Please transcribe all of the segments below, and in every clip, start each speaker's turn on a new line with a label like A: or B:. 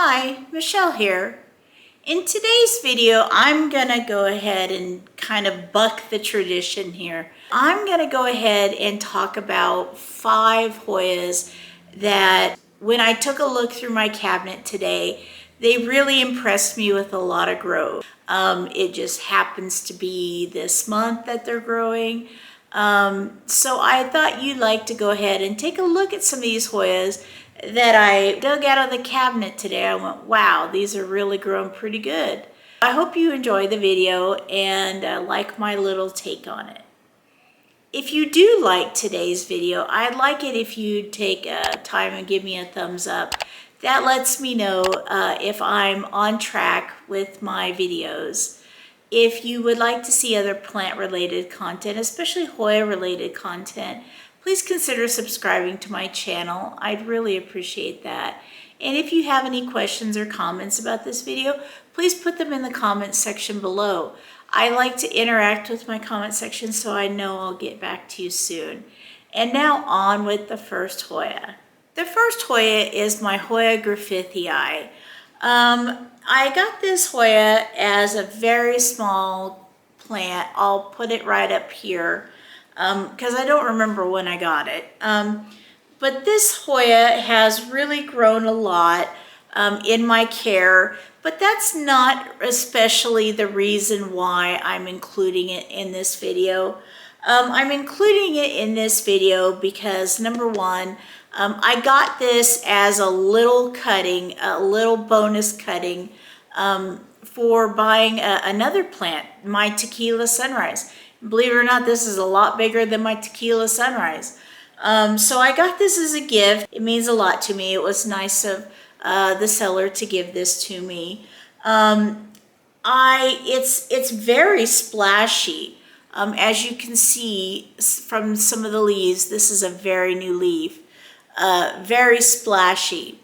A: Hi, Michelle here. In today's video, I'm gonna go ahead and kind of buck the tradition here. I'm gonna go ahead and talk about 5 Hoyas that when I took a look through my cabinet today, they really impressed me with a lot of growth. It just happens to be this month that they're growing. So I thought you'd like to go ahead and take a look at some of these Hoyas that I dug out of the cabinet today. I went, wow, these are really growing pretty good. I hope you enjoy the video and like my little take on it. If you do like today's video, I'd like it if you'd take time and give me a thumbs up. That lets me know if I'm on track with my videos. If you would like to see other plant-related content, especially Hoya-related content, please consider subscribing to my channel. I'd really appreciate that. And if you have any questions or comments about this video, please put them in the comment section below. I like to interact with my comment section, so I know I'll get back to you soon. And now on with the first Hoya. The first Hoya is my Hoya Griffithii. I got this Hoya as a very small plant. I'll put it right up here because I don't remember when I got it. But this Hoya has really grown a lot in my care, but that's not especially the reason why I'm including it in this video. I'm including it in this video because number one, I got this as a little cutting, a little bonus cutting for buying another plant, my Tequila Sunrise. Believe it or not, this is a lot bigger than my Tequila Sunrise. So I got this as a gift. It means a lot to me. It was nice of the seller to give this to me. It's very splashy. As you can see from some of the leaves, this is a very new leaf. Very splashy.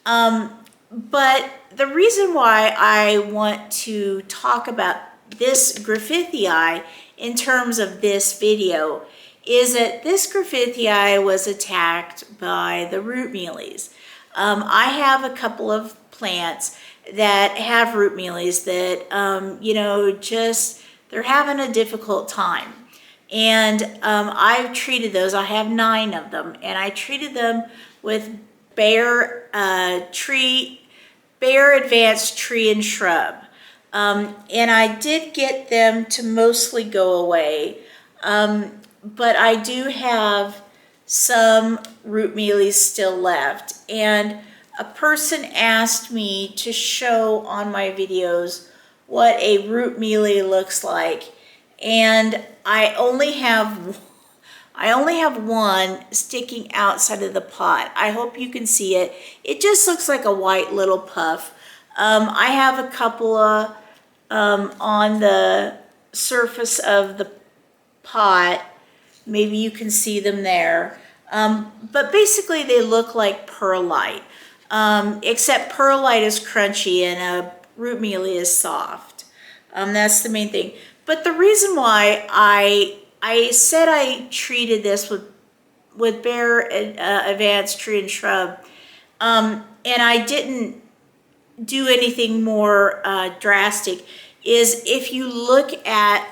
A: But the reason why I want to talk about this Griffithii in terms of this video is that this Griffithii was attacked by the root mealies. I have a couple of plants that have root mealies that, they're having a difficult time. And I've treated those. I have 9 of them, and I treated them with Bayer Advanced Tree and Shrub. And I did get them to mostly go away, but I do have some root mealies still left. And a person asked me to show on my videos what a root mealy looks like, and I only have one sticking outside of the pot. I hope you can see it. It just looks like a white little puff. I have a couple of on the surface of the pot. Maybe you can see them there. But basically they look like perlite, except perlite is crunchy and a root mealy is soft. That's the main thing. But the reason why I said I treated this with Bayer Advanced Tree and Shrub, and I didn't do anything more drastic, is if you look at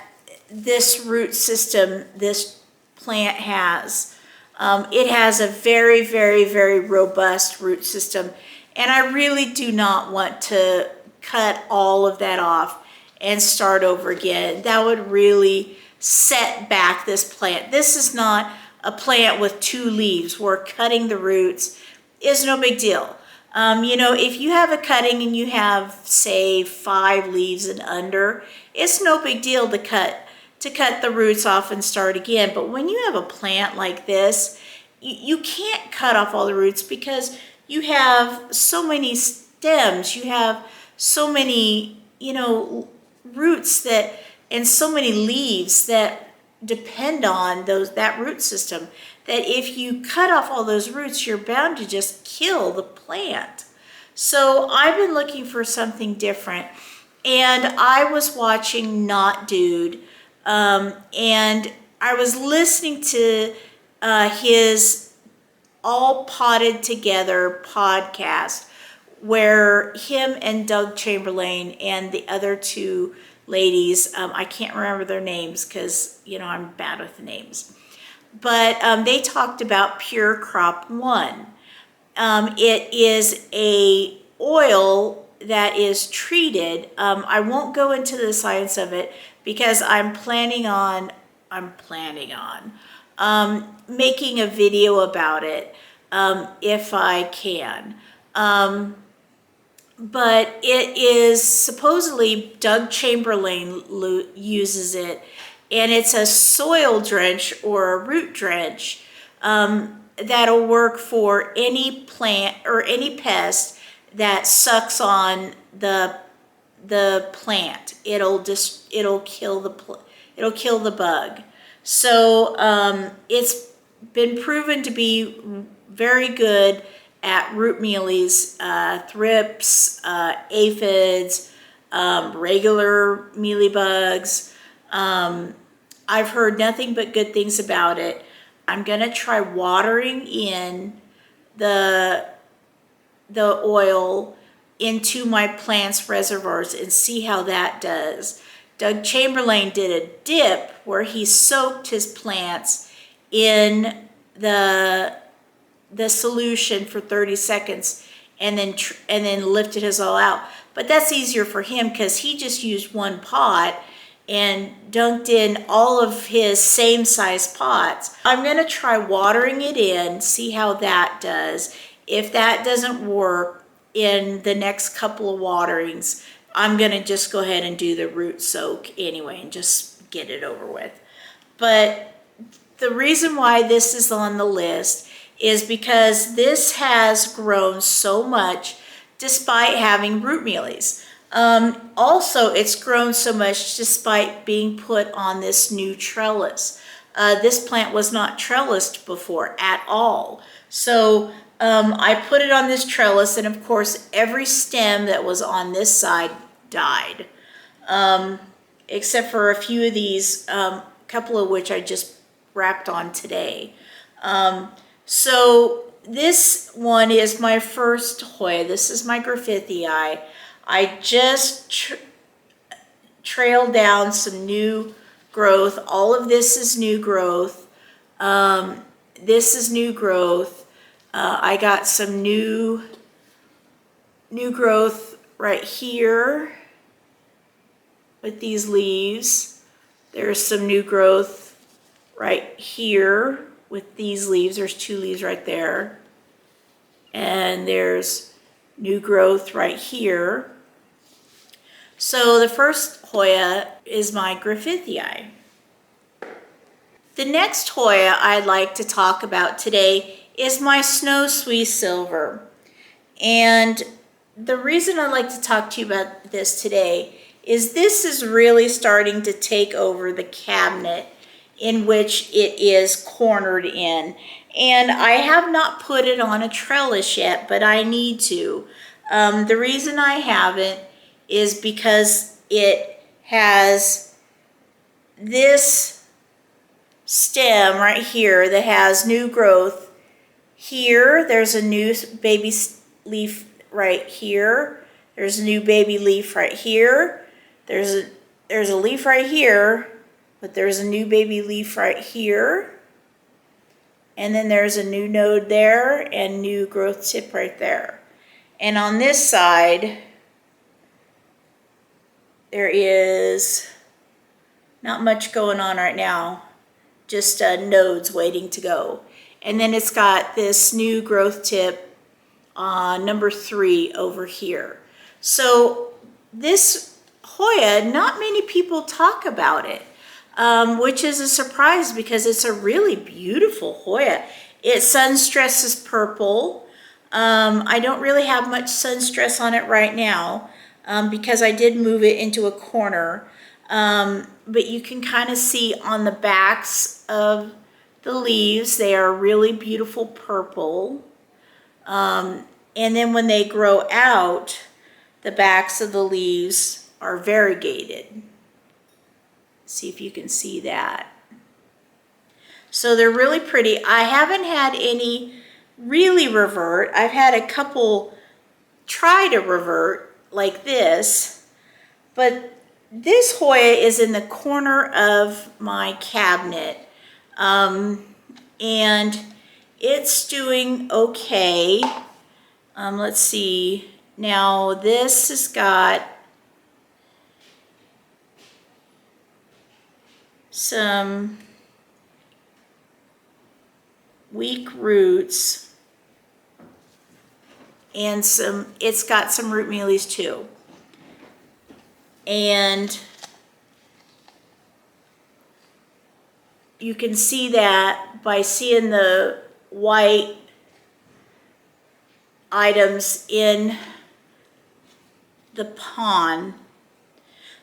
A: this root system this plant has, it has a very, very, very robust root system, and I really do not want to cut all of that off and start over again. That would really set back this plant. This is not a plant with 2 leaves where cutting the roots is no big deal. If you have a cutting and you have, say, 5 leaves and under, it's no big deal to cut the roots off and start again. But when you have a plant like this, you can't cut off all the roots because you have so many stems, you have so many, roots and so many leaves that depend on that root system, that if you cut off all those roots, you're bound to just kill the plant. So I've been looking for something different, and I was watching Not Dude, and I was listening to his All Potted Together podcast, where him and Doug Chamberlain and the other two ladies, I can't remember their names because, you know, I'm bad with names, but they talked about Pure Crop 1. It is a oil that is treated. I won't go into the science of it because I'm planning on making a video about it if I can. But it is supposedly Doug Chamberlain uses it, and it's a soil drench or a root drench that'll work for any plant or any pest that sucks on the plant. It'll kill the bug. So it's been proven to be very good at root mealies, thrips, aphids, regular mealybugs. I've heard nothing but good things about it. I'm gonna try watering in the oil into my plants' reservoirs and see how that does. Doug Chamberlain did a dip where he soaked his plants in the solution for 30 seconds and then lifted his all out. But that's easier for him because he just used one pot and dunked in all of his same size pots. I'm gonna try watering it in, see how that does. If that doesn't work in the next couple of waterings, I'm gonna just go ahead and do the root soak anyway and just get it over with. But the reason why this is on the list is because this has grown so much despite having root mealies. Also, it's grown so much despite being put on this new trellis. This plant was not trellised before at all. So I put it on this trellis, and of course, every stem that was on this side died, except for a few of these, couple of which I just wrapped on today. So this one is my first Hoya. This is my Griffithii. I just trailed down some new growth. All of this is new growth. This is new growth. I got some new growth right here with these leaves. There's some new growth right here with these leaves. There's two leaves right there. And there's new growth right here. So the first Hoya is my Griffithii. The next Hoya I'd like to talk about today is my Snow Swiss Silver. And the reason I'd like to talk to you about this today is this is really starting to take over the cabinet in which it is cornered in. And I have not put it on a trellis yet, but I need to. The reason I haven't is because it has this stem right here that has new growth. Here, there's a new baby leaf right here. There's a new baby leaf right here. There's a leaf right here, but there's a new baby leaf right here. And then there's a new node there and new growth tip right there. And on this side, there is not much going on right now, just nodes waiting to go. And then it's got this new growth tip number 3 over here. So this Hoya, not many people talk about it, which is a surprise because it's a really beautiful Hoya. It sun stresses purple. I don't really have much sun stress on it right now because I did move it into a corner. But you can kind of see on the backs of the leaves, they are really beautiful purple. And then when they grow out, the backs of the leaves are variegated. See if you can see that. So they're really pretty. I haven't had any really revert. I've had a couple try to revert like this, but this Hoya is in the corner of my cabinet, and it's doing okay. Let's see. Now this has got some weak roots and it's got some root mealies too. And you can see that by seeing the white items in the pond.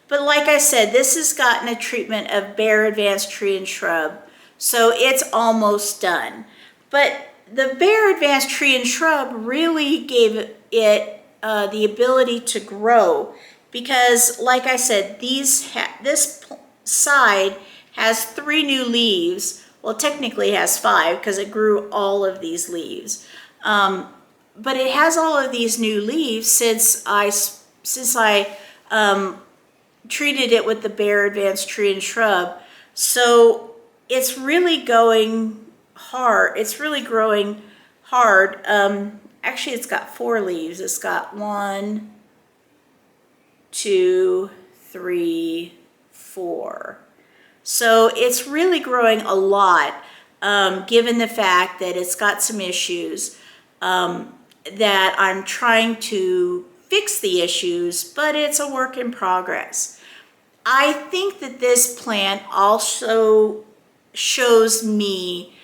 A: But like I said, this has gotten a treatment of Bare Advanced Tree and Shrub, so it's almost done. But the Bare Advanced Tree and Shrub really gave it the ability to grow, because like I said, this side has 3 new leaves. Well, technically it has 5 because it grew all of these leaves. But it has all of these new leaves since I treated it with the Bare Advanced Tree and Shrub. So it's really going hard. It's really growing hard. Actually, it's got 4 leaves. It's got 1, 2, 3, 4. So it's really growing a lot, given the fact that it's got some issues, that I'm trying to fix the issues, but it's a work in progress. I think that this plant also shows me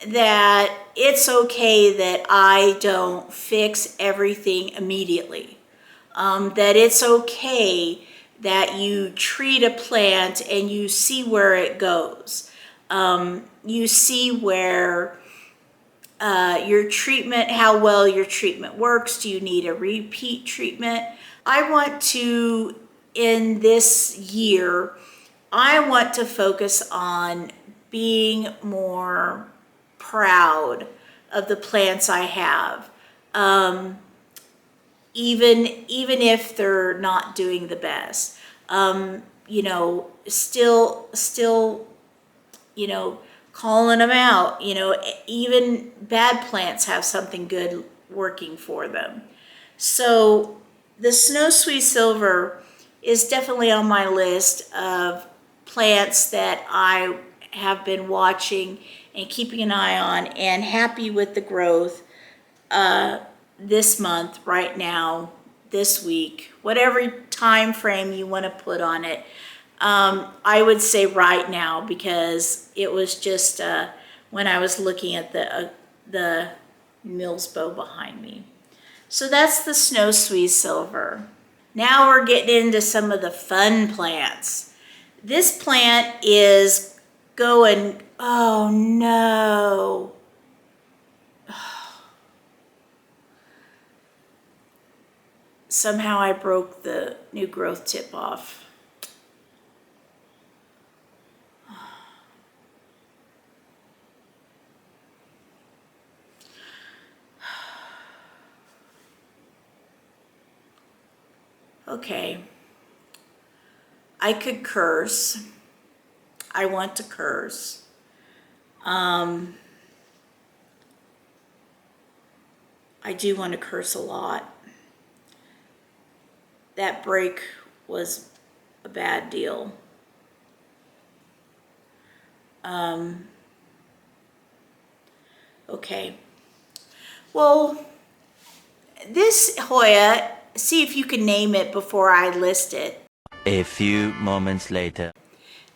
A: that it's okay that I don't fix everything immediately. That it's okay that you treat a plant and you see where it goes. You see where your treatment, how well your treatment works. Do you need a repeat treatment? I want to, in this year, I want to focus on being more proud of the plants I have, even if they're not doing the best. You know, still, you know, calling them out. You know, even bad plants have something good working for them. So the Snow Sweet Silver is definitely on my list of plants that I have been watching and keeping an eye on, and happy with the growth this month, right now, this week, whatever time frame you want to put on it. I would say right now, because it was just when I was looking at the Mills bow behind me. So that's the Snow Sweet Silver. Now we're getting into some of the fun plants. This plant is going, oh no. Somehow I broke the new growth tip off. Okay, I could curse. I want to curse. I do want to curse a lot. That break was a bad deal. Okay. Well, this Hoya, see if you can name it before I list it.
B: A few moments later.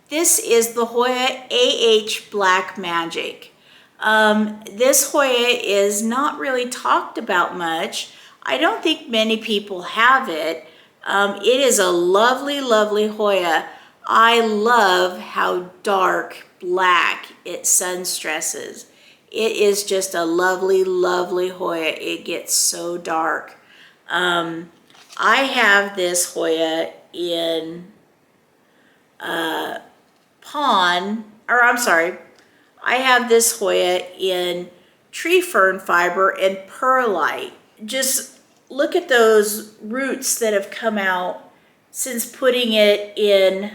A: This is the Hoya AH Black Magic. This Hoya is not really talked about much. I don't think many people have it. It is a lovely, lovely Hoya. I love how dark black it sun stresses. It is just a lovely, lovely Hoya. It gets so dark. I have this Hoya in I have this Hoya in tree fern fiber and perlite. Just look at those roots that have come out since putting it in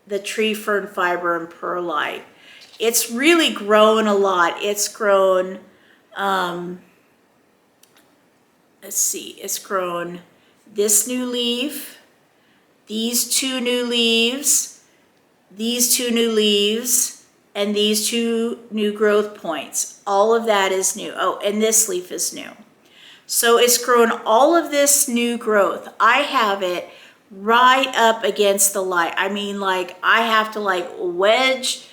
A: the tree fern fiber and perlite. It's really grown a lot. It's grown, let's see, it's grown this new leaf, these two new leaves, these two new leaves, and these two new growth points. All of that is new. Oh, and this leaf is new. So it's grown all of this new growth. I have it right up against the light. I mean, like, I have to like wedge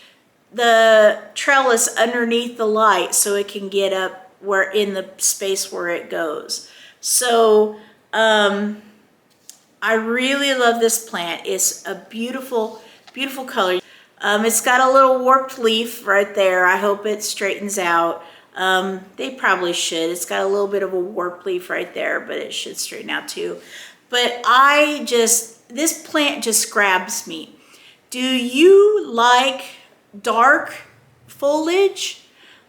A: the trellis underneath the light so it can get up where in the space where it goes. So I really love this plant. It's a beautiful, beautiful color. It's got a little warped leaf right there. I hope it straightens out. They probably should. It's got a little bit of a warped leaf right there, but it should straighten out too. But this plant just grabs me. Do you like dark foliage?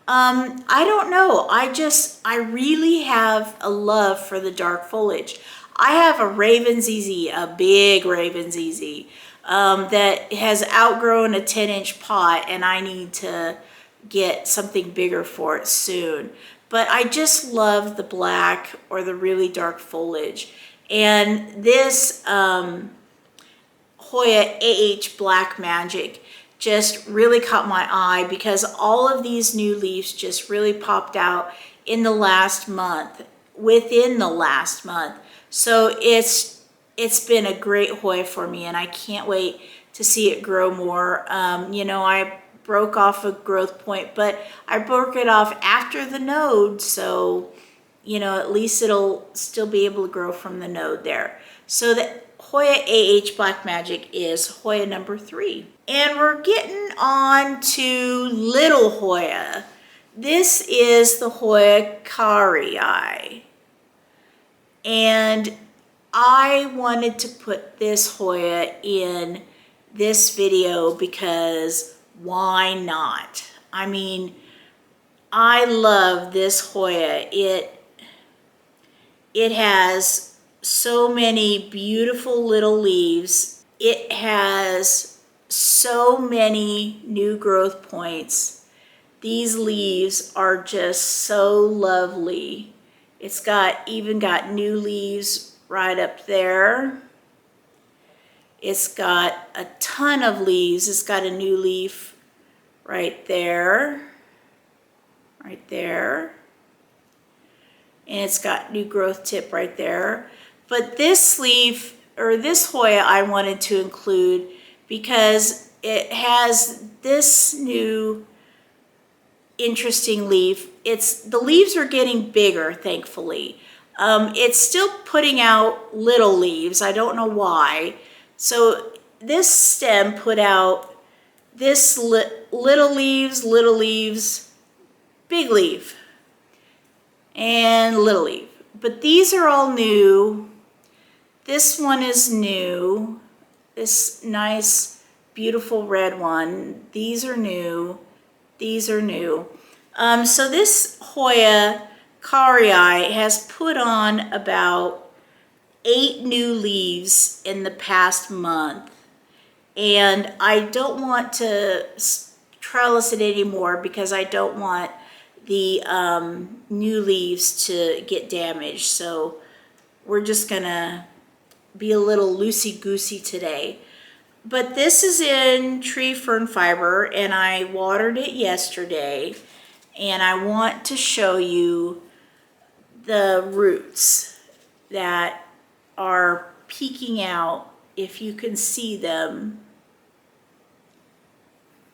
A: I don't know. I really have a love for the dark foliage. I have a Raven ZZ, a big Raven ZZ, that has outgrown a 10-inch pot, and I need to get something bigger for it soon. But I just love the black or the really dark foliage. And this Hoya AH Black Magic just really caught my eye because all of these new leaves just really popped out in the last month, within the last month. So it's been a great Hoya for me, and I can't wait to see it grow more. You know, I broke off a growth point, but I broke it off after the node, so you know, at least it'll still be able to grow from the node there. So the Hoya AH Black Magic is Hoya number 3. And we're getting on to little Hoya. This is the Hoya Carrii. And I wanted to put this Hoya in this video because why not? I mean, I love this Hoya. It has so many beautiful little leaves. It has so many new growth points. These leaves are just so lovely. It's even got new leaves right up there. It's got a ton of leaves. It's got a new leaf right there, right there. And it's got new growth tip right there. But this leaf, or this Hoya, I wanted to include because it has this new interesting leaf. The leaves are getting bigger, thankfully. It's still putting out little leaves. I don't know why. So this stem put out this little leaves, big leaf, and little leaf. But these are all new. This one is new. This nice, beautiful red one. These are new. These are new. So this Hoya Carrii has put on about 8 new leaves in the past month. And I don't want to trellis it anymore because I don't want the new leaves to get damaged. So we're just gonna be a little loosey-goosey today. But this is in tree fern fiber, and I watered it yesterday, and I want to show you the roots that are peeking out, if you can see them.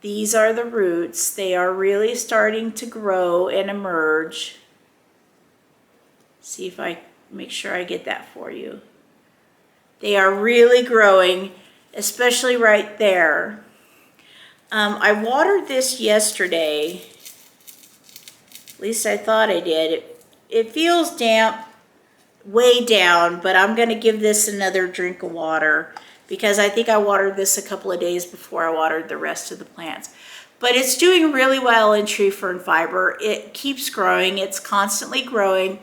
A: These are the roots. They are really starting to grow and emerge. See if I make sure I get that for you. They are really growing, especially right there. I watered this yesterday. At least I thought I did. It feels damp way down, but I'm going to give this another drink of water because I think I watered this a couple of days before I watered the rest of the plants. But it's doing really well in tree fern fiber. It keeps growing. It's constantly growing.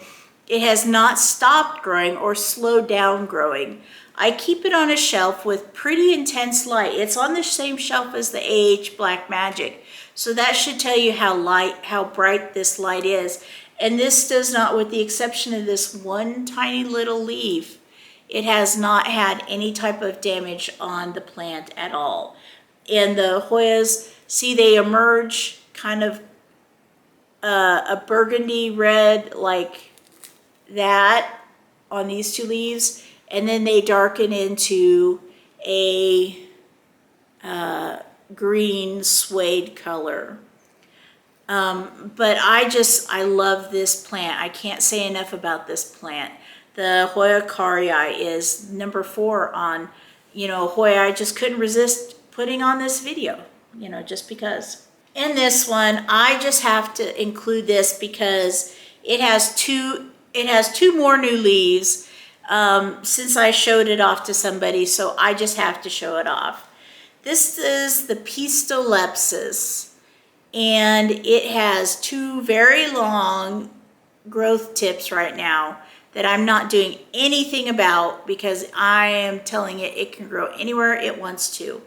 A: It has not stopped growing or slowed down growing. I keep it on a shelf with pretty intense light. It's on the same shelf as the AH Black Magic. So that should tell you how bright this light is. And this does not, with the exception of this one tiny little leaf, it has not had any type of damage on the plant at all. And the Hoyas, see, they emerge kind of a burgundy red like that on these two leaves, and then they darken into a green suede color. But I love this plant. I can't say enough about this plant. The Hoya Carrii is number 4 on, Hoya. I just couldn't resist putting on this video, just because. In this one, I just have to include this because it has two more new leaves since I showed it off to somebody, so I just have to show it off. This is the piestolepis, and it has 2 very long growth tips right now that I'm not doing anything about because I am telling it can grow anywhere it wants to.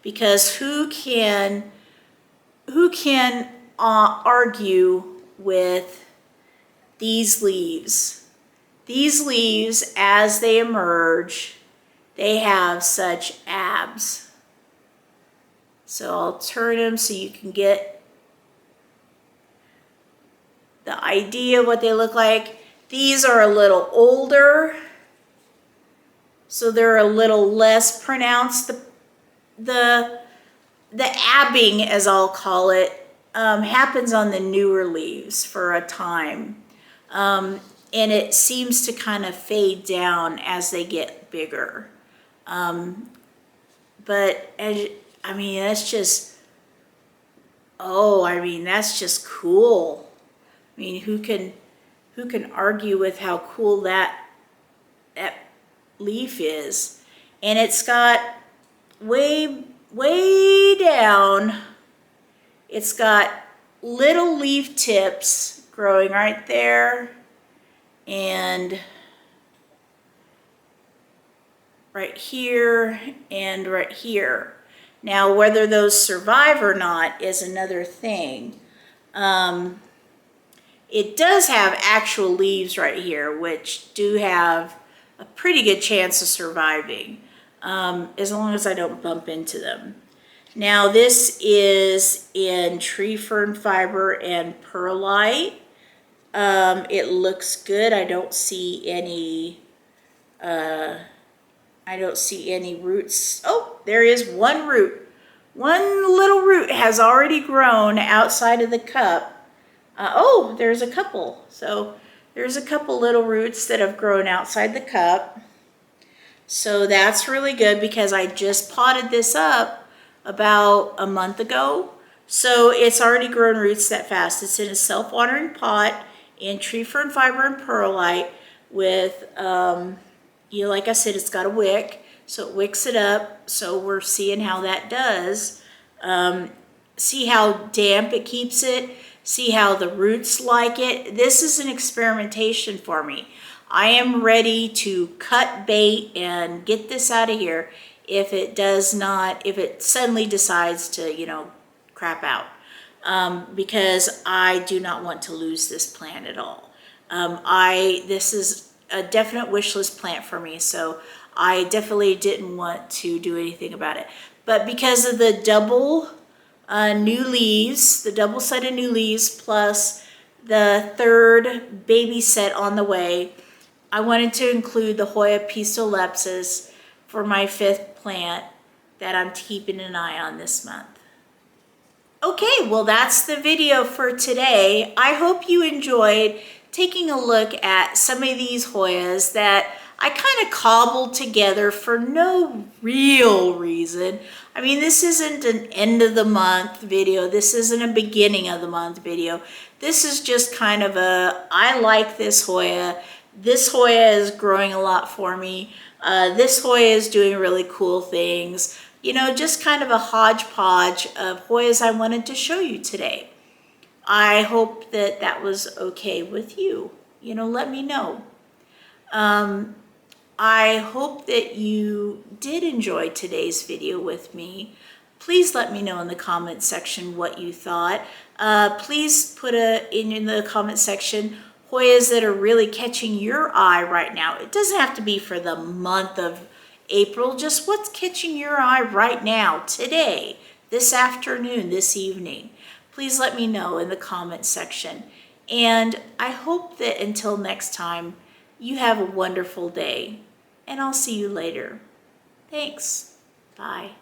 A: Because who can argue with these leaves? These leaves, as they emerge, they have such abs. So I'll turn them so you can get the idea of what they look like. These are a little older, so they're a little less pronounced. The abbing, as I'll call it, happens on the newer leaves for a time. And it seems to kind of fade down as they get bigger. But that's just, that's just cool. Who can argue with how cool that leaf is? And it's got way down, it's got little leaf tips growing right there and right here and right here. Now, whether those survive or not is another thing. It does have actual leaves right here, which do have a pretty good chance of surviving, as long as I don't bump into them. Now, this is in tree fern fiber and perlite. It looks good. I don't see any roots. Oh, there is one root. One little root has already grown outside of the cup. Oh, there's a couple. So there's a couple little roots that have grown outside the cup. So that's really good because I just potted this up about a month ago. So it's already grown roots that fast. It's in a self-watering pot in tree fern fiber and perlite with, like I said, it's got a wick. So it wicks it up. So we're seeing how that does. See how damp it keeps it. See how the roots like it. This is an experimentation for me. I am ready to cut bait and get this out of here if it suddenly decides to, crap out. Because I do not want to lose this plant at all. This is a definite wish list plant for me, so I definitely didn't want to do anything about it. But because of the double new leaves, the double set of new leaves plus the third baby set on the way, I wanted to include the Hoya piestolepis for my 5th plant that I'm keeping an eye on this month. Okay, well, that's the video for today. I hope you enjoyed taking a look at some of these Hoyas that I kind of cobbled together for no real reason. This isn't an end of the month video. This isn't a beginning of the month video. This is just kind of I like this Hoya. This Hoya is growing a lot for me. This Hoya is doing really cool things. Just kind of a hodgepodge of Hoyas I wanted to show you today. I hope that was okay with you. let me know. I hope that you did enjoy today's video with me. Please let me know in the comment section what you thought. Please put in the comment section Hoyas that are really catching your eye right now. It doesn't have to be for the month of April, just what's catching your eye right now, today, this afternoon, this evening. Please let me know in the comment section. And I hope that until next time, you have a wonderful day. And I'll see you later. Thanks. Bye.